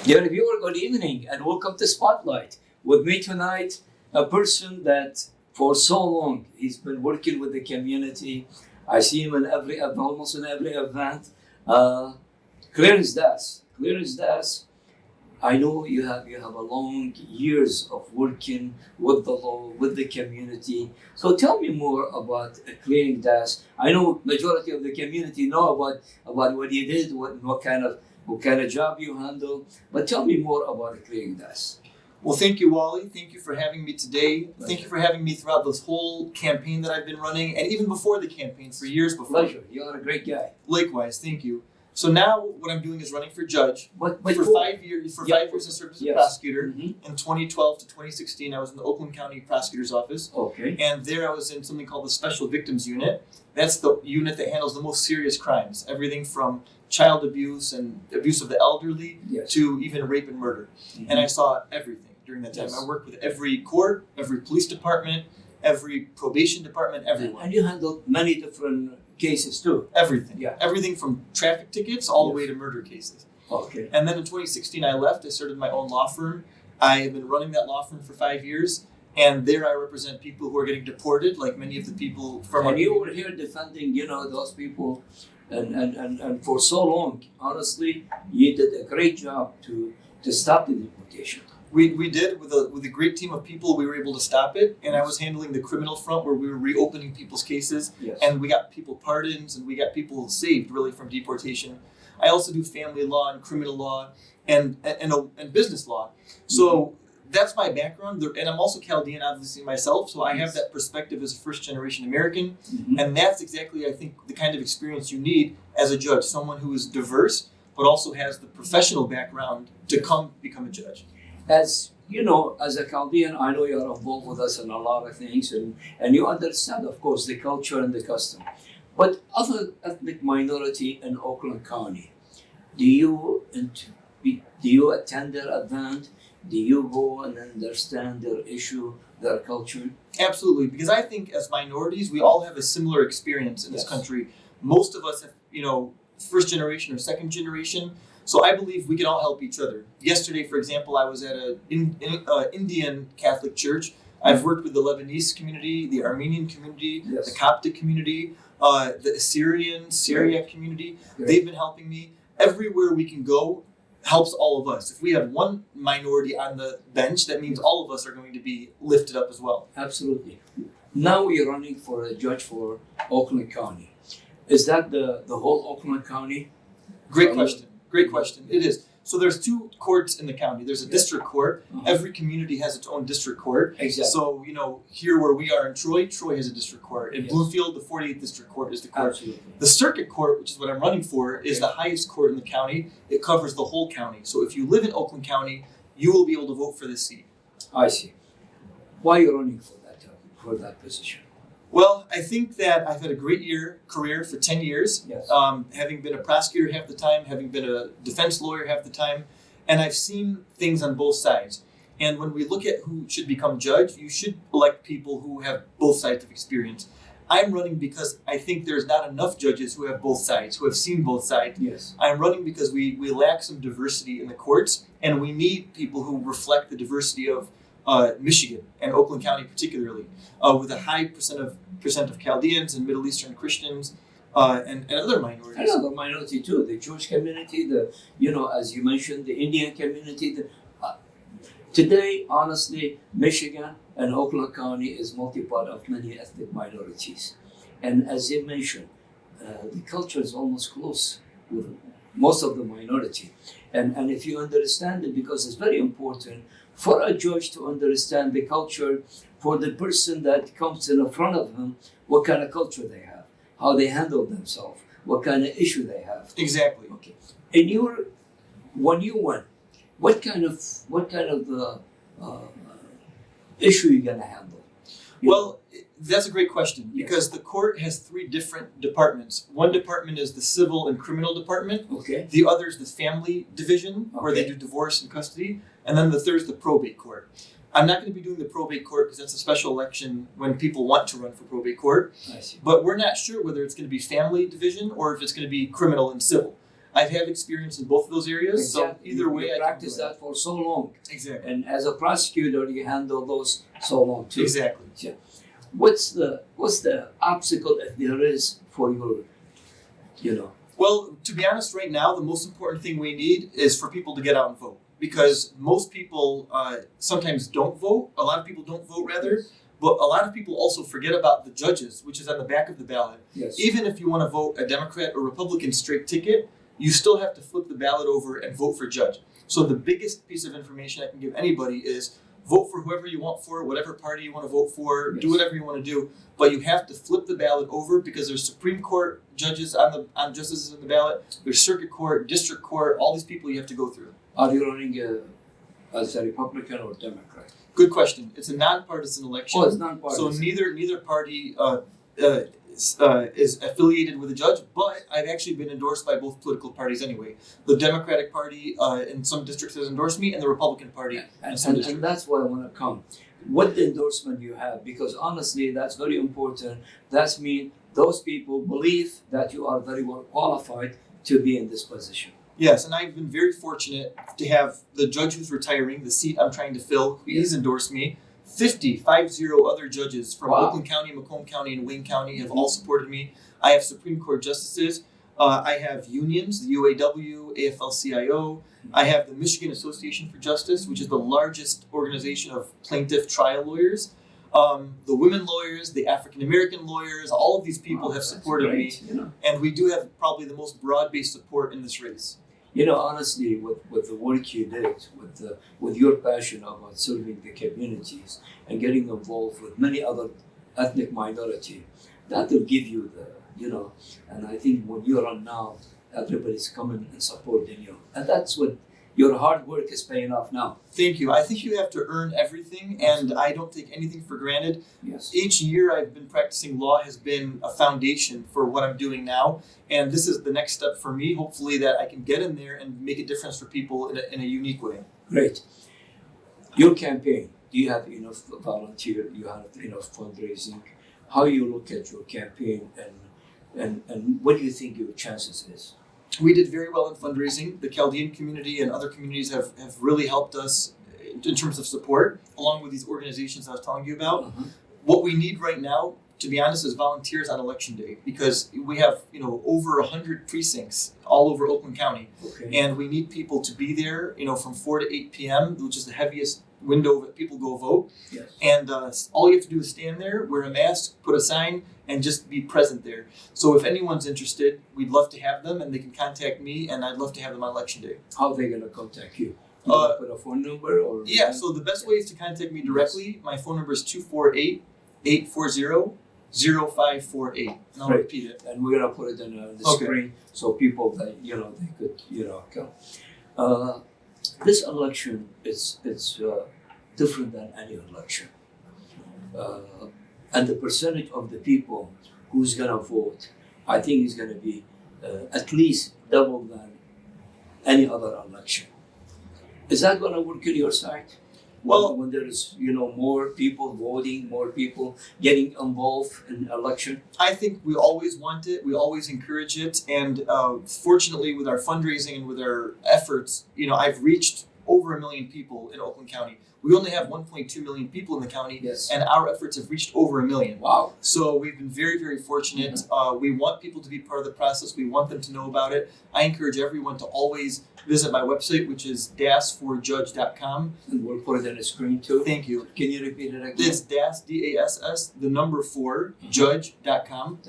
Dear viewer, good evening and welcome to Spotlight. With me tonight, a person that for so long he's been working with the community. I see him in almost in every event. Clarence Dass. Clarence Dass, I know you have a long years of working with the law, with the community. So tell me more about Clarence Dass. I know majority of the community know about what you did, what kind of job you handle, but tell me more about Clarence Dass. Well, thank you, Wally. Thank you for having me today. Thank you for having me throughout this whole campaign that I've been running, and even before the campaign, for years before. Pleasure. You're a great guy. Likewise, thank you. So now what I'm doing is running for judge. But for 5 years. For 5 years, I served as a prosecutor. Mm-hmm. In 2012 to 2016, I was in the Oakland County Prosecutor's Office. Okay. And there I was in something called the Special Victims Unit. That's the unit that handles the most serious crimes, everything from child abuse and abuse of the elderly to even rape and murder. Mm-hmm. And I saw everything during that time. I worked with every court, every police department, every probation department, everyone. And you handled many different cases too. Everything. Yeah. Everything from traffic tickets all the way to murder cases. Okay. And then in 2016 I left. I started my own law firm. I have been running that law firm for 5 years. And there I represent people who are getting deported, like many of the people from and you were here defending, those people and for so long, honestly, you did a great job to stop the deportation. We did with a great team of people. We were able to stop it, and I was handling the criminal front where we were reopening people's cases, and we got people pardons and we got people saved really from deportation. I also do family law and criminal law and business law. So that's my background, and I'm also Chaldean, obviously myself. So I have that perspective as a first-generation American, and that's exactly, I think, the kind of experience you need as a judge. Someone who is diverse, but also has the professional background to become a judge. As you know, as a Chaldean, I know you're involved with us in a lot of things, and you understand, of course, the culture and the custom. But other ethnic minority in Oakland County, do you attend their event? Do you go and understand their issue, their culture? Absolutely, because I think as minorities, we all have a similar experience in this country. Most of us have, first generation or second generation. So I believe we can all help each other. Yesterday, for example, I was at an Indian Catholic church. I've worked with the Lebanese community, the Armenian community, the Coptic community, the Assyrian, Syriac community. They've been helping me. Everywhere we can go helps all of us. If we have one minority on the bench, that means all of us are going to be lifted up as well. Absolutely. Now you're running for a judge for Oakland County. Is that the whole Oakland County? Great question. Great question. It is. So there's 2 courts in the county. There's a district court. Every community has its own district court. Exactly. So, here where we are in Troy has a district court. In Bloomfield, the 48th district court is the court. Absolutely. The circuit court, which is what I'm running for, is the highest court in the county. It covers the whole county. So if you live in Oakland County, you will be able to vote for this seat. I see. Why are you running for that position? Well, I think that I've had a great career for 10 years, having been a prosecutor half the time, having been a defense lawyer half the time, and I've seen things on both sides. And when we look at who should become judge, you should elect people who have both sides of experience. I'm running because I think there's not enough judges who have both sides, who have seen both sides. Yes. I'm running because we lack some diversity in the courts, and we need people who reflect the diversity of Michigan and Oakland County particularly, with a high percent of Chaldeans and Middle Eastern Christians and other minorities. Another minority too, the Jewish community, as you mentioned, the Indian community. Today, honestly, Michigan and Oakland County is multi-part of many ethnic minorities. And as you mentioned, the culture is almost close with most of the minority. And if you understand it, because it's very important for a judge to understand the culture, for the person that comes in front of him, what kind of culture they have, how they handle themselves, what kind of issue they have. Exactly. Okay. And when you won, what kind of issue you're gonna handle? Well, that's a great question because the court has 3 different departments. One department is the civil and criminal department. Okay. The other is the family division, where they do divorce and custody. And then the third is the probate court. I'm not going to be doing the probate court because that's a special election when people want to run for probate court. I see. But we're not sure whether it's going to be family division or if it's going to be criminal and civil. I have experience in both of those areas. Exactly. So either way, you I practice that for so long. Exactly. And as a prosecutor, you handle those so long too. Exactly. Yeah. What's the obstacle, if there is, for your, Well, to be honest, right now, the most important thing we need is for people to get out and vote. Because most people sometimes don't vote. A lot of people don't vote, rather. But a lot of people also forget about the judges, which is on the back of the ballot. Yes. Even if you want to vote a Democrat or Republican straight ticket, you still have to flip the ballot over and vote for judge. So the biggest piece of information I can give anybody is vote for whoever you want for, whatever party you want to vote for, Yes. do whatever you want to do. But you have to flip the ballot over because there's Supreme Court judges on justices on the ballot. There's Circuit Court, District Court, all these people you have to go through. Are you running as a Republican or Democrat? Good question. It's a nonpartisan election. Oh, it's nonpartisan. So neither party is affiliated with a judge, but I've actually been endorsed by both political parties anyway. The Democratic Party in some districts has endorsed me, and the Republican Party in some districts. And that's why I want to come. What the endorsement you have, because honestly, that's very important. That means those people believe that you are very well qualified to be in this position. Yes, and I've been very fortunate to have the judge who's retiring, the seat I'm trying to fill, he's endorsed me. 50 other judges from Wow. Oakland County, Macomb County, and Wayne County have all supported me. I have Supreme Court justices. I have unions, the UAW, AFL-CIO. I have the Michigan Association for Justice, which is the largest organization of plaintiff trial lawyers. The women lawyers, the African-American lawyers, all of these people have supported me. And we do have probably the most broad-based support in this race. Honestly, with the work you did, with your passion about serving the communities and getting involved with many other ethnic minority, that will give you and I think when you're on now, everybody's coming and supporting you. And that's what your hard work is paying off now. Thank you. I think you have to earn everything, and I don't take anything for granted. Yes. Each year I've been practicing law has been a foundation for what I'm doing now, and this is the next step for me, hopefully, that I can get in there and make a difference for people in a unique way. Great. Your campaign, do you have enough volunteer? You have enough fundraising? How you look at your campaign and what do you think your chances is? We did very well in fundraising. The Chaldean community and other communities have really helped us in terms of support, along with these organizations I was telling you about. Uh-huh. What we need right now, to be honest, is volunteers on election day, because we have over 100 precincts all over Oakland County, Okay. and we need people to be there from 4 to 8 p.m., which is the heaviest window that people go vote. Yes. And all you have to do is stand there, wear a mask, put a sign, and just be present there. So if anyone's interested, we'd love to have them, and they can contact me, and I'd love to have them on election day. How are they going to contact you? You wanna put a phone number or? Yeah, so the best way is to contact me directly. My phone number is 248-840-0548. And I'll Right. repeat it. And we're gonna put it on the Okay. screen so people that they could come. This election it's different than any election, and the percentage of the people who's gonna vote, I think is gonna be at least double than any other election. Is that gonna work on your side? Well, when there is more people voting, more people getting involved in election. I think we always want it. We always encourage it. And fortunately, with our fundraising and with our efforts, I've reached over 1 million people in Oakland County. We only have 1.2 million people in the county, Yes. and our efforts have reached over 1 million. Wow. So we've been very, very fortunate. We want people to be part of the process. We want them to know about it. I encourage everyone to always visit my website, which is dass4judge.com. And we'll put it on the screen too. Thank you. Can you repeat it again? It's DASS, DASS, the number 4, judge.com.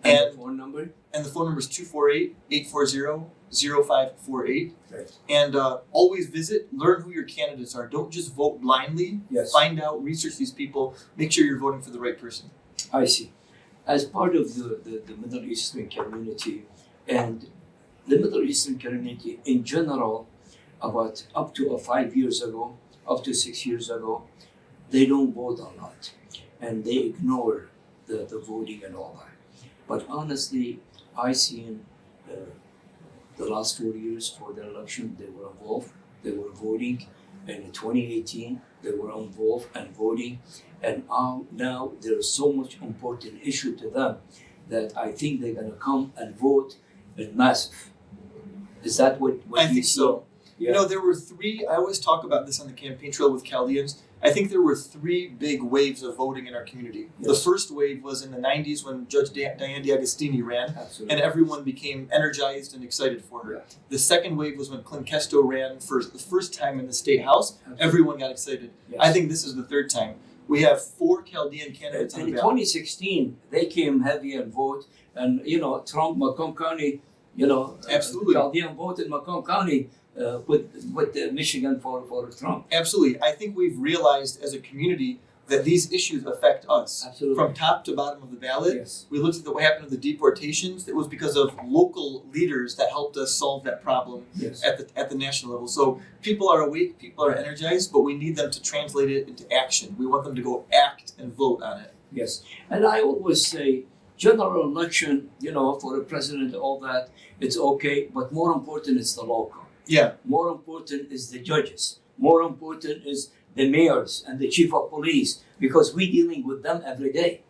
And the phone number? And the phone number is 248-840-0548. Right. And always visit, learn who your candidates are. Don't just vote blindly. Yes. Find out, research these people, make sure you're voting for the right person. I see. As part of the Middle Eastern community and the Middle Eastern community in general, about up to 5 years ago, up to 6 years ago, they don't vote a lot and they ignore the voting and all that. But honestly, I seen the last 4 years for the election, they were involved, they were voting. And in 2018, they were involved and voting. And now there is so much important issue to them that I think they're gonna come and vote in massive. Is that what I you think see? so. Yeah. You know, there were three, I always talk about this on the campaign trail with Chaldeans. I think there were three big waves of voting in our community. Yes. The first wave was in the 90s when Judge Diane D'Agostini ran, Absolutely. and everyone became energized and excited for her. Yeah. The second wave was when Clint Kesto ran for the first time in the State House. Absolutely. Everyone got excited. Yes. I think this is the third time. We have 4 Chaldean candidates on In the ballot. 2016, they came heavy and vote, and Trump, Macomb County, Absolutely. Chaldean vote in Macomb County with Michigan for Trump. Absolutely. I think we've realized as a community that these issues affect us. Absolutely. From top to bottom of the ballot. Yes. We looked at what happened with the deportations. It was because of local leaders that helped us solve that problem Yes. at the national level. So people are awake, people are energized, but we need them to translate it into action. We want them to go act and vote on it. Yes. And I always say, general election, for the president, all that, it's okay, but more important is the local. Yeah. More important is the judges. More important is the mayors and the chief of police, because we're dealing with them every day.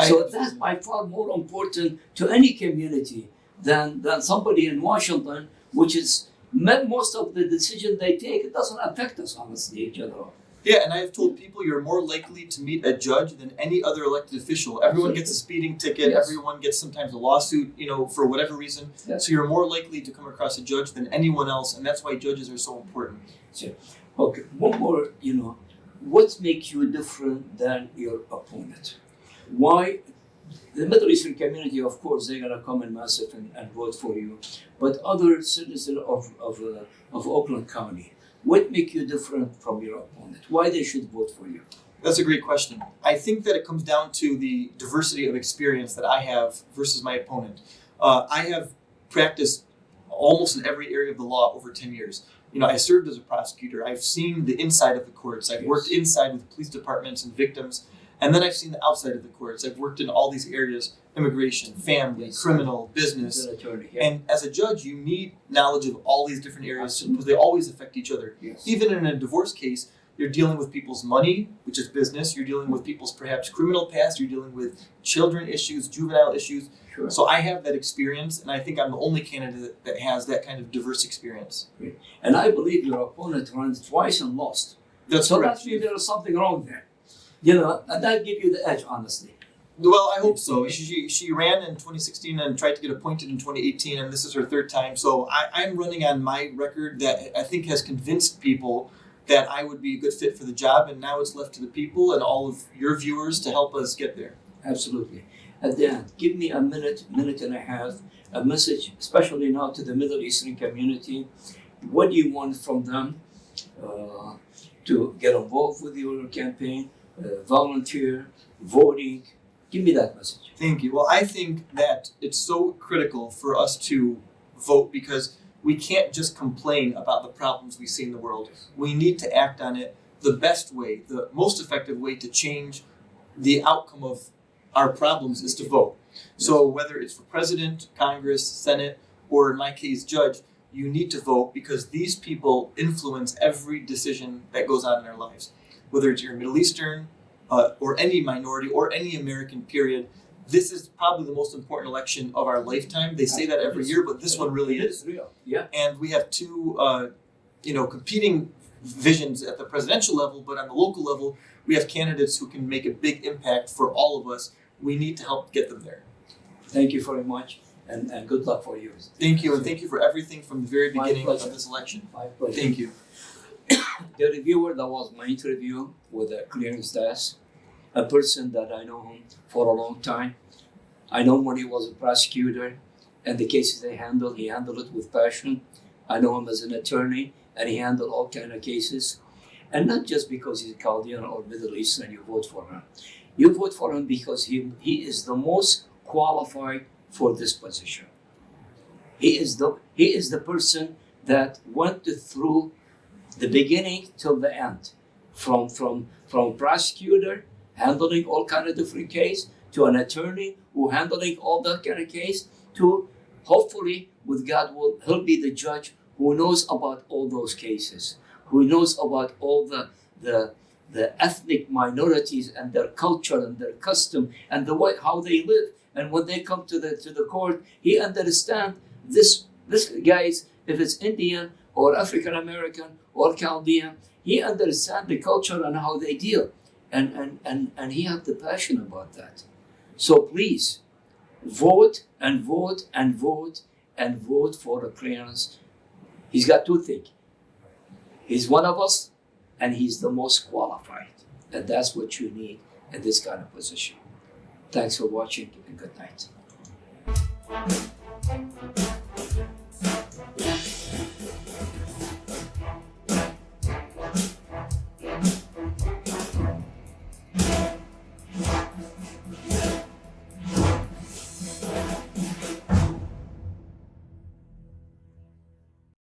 So that's by far more important to any community than somebody in Washington, which is most of the decision they take, it doesn't affect us, honestly, in general. Yeah, and I have told people you're more likely to meet a judge than any other elected official. Everyone gets a speeding ticket. Yes. Everyone gets sometimes a lawsuit, for whatever reason. Yes. So you're more likely to come across a judge than anyone else, and that's why judges are so important. Okay, one more, what makes you different than your opponent? Why? The Middle Eastern community, of course, they're going to come in massive and vote for you. But other citizens of Oakland County, what makes you different from your opponent? Why they should vote for you? That's a great question. I think that it comes down to the diversity of experience that I have versus my opponent. I have practiced almost in every area of the law over 10 years. I served as a prosecutor. I've seen the inside of the courts. I've worked inside with police departments and victims. And then I've seen the outside of the courts. I've worked in all these areas: immigration, family, criminal, business. Attorney, yeah. And as a judge, you need knowledge of all these different areas because they always affect each other. Yes. Even in a divorce case, you're dealing with people's money, which is business. You're dealing with people's perhaps criminal past. You're dealing with children issues, juvenile issues. Sure. So I have that experience, and I think I'm the only candidate that has that kind of diverse experience. Great. And I believe your opponent ran twice and lost. That's So correct. that means there is something wrong there. And that gives you the edge, honestly. Well, I hope so. She ran in 2016 and tried to get appointed in 2018, and this is her third time. So I'm running on my record that I think has convinced people that I would be a good fit for the job, and now it's left to the people and all of your viewers to help us get there. Absolutely. At the end, give me a minute and a half, a message, especially now to the Middle Eastern community. What do you want from them to get involved with your campaign, volunteer, voting? Give me that message. Thank you. Well, I think that it's so critical for us to vote because we can't just complain about the problems we see in the world. We need to act on it. The best way, the most effective way to change the outcome of our problems is to vote. So whether it's for president, Congress, Senate, or in my case, judge, you need to vote because these people influence every decision that goes on in our lives. Whether it's your Middle Eastern, or any minority, or any American, period. This is probably the most important election of our lifetime. They say that every year, but this one really is. Real. Yeah. And we have two, competing visions at the presidential level, but on the local level, we have candidates who can make a big impact for all of us. We need to help get them there. Thank you very much, and good luck for you. Thank you, and thank you for everything from the very My beginning of pleasure. this election. My pleasure. Thank you. The reviewer, that was my interview with Clarence Dass, a person that I know him for a long time. I know when he was a prosecutor and the cases he handled it with passion. I know him as an attorney, and he handled all kind of cases. And not just because he's Chaldean or Middle Eastern, you vote for him. You vote for him because he is the most qualified for this position. He is the person that went through the beginning till the end, from prosecutor handling all kind of different case, to an attorney who handling all that kind of case, to hopefully with God will he'll be the judge who knows about all those cases, who knows about all the ethnic minorities and their culture and their custom and the way how they live. And when they come to the court, he understands this guy if it's Indian or African American or Chaldean, he understands the culture and how they deal. And he has the passion about that. So please, vote and vote and vote and vote for Clarence. He's got two things. He's one of us, and he's the most qualified. And that's what you need in this kind of position. Thanks for watching, and good night.